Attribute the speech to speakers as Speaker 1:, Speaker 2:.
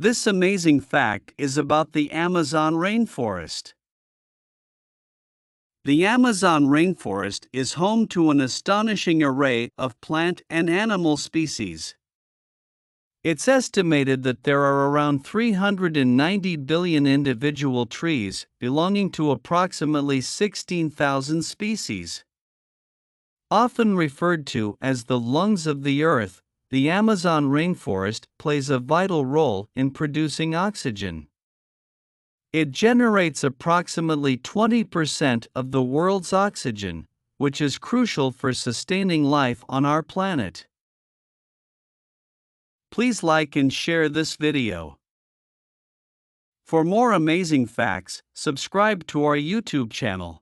Speaker 1: This amazing fact is about the Amazon rainforest. The Amazon rainforest is home to an astonishing array of plant and animal species. It's estimated that there are around 390 billion individual trees, belonging to approximately 16,000 species. Often referred to as the lungs of the earth, the Amazon rainforest plays a vital role in producing oxygen. It generates approximately 20% of the world's oxygen, which is crucial for sustaining life on our planet. Please like and share this video. For more amazing facts, subscribe to our YouTube channel.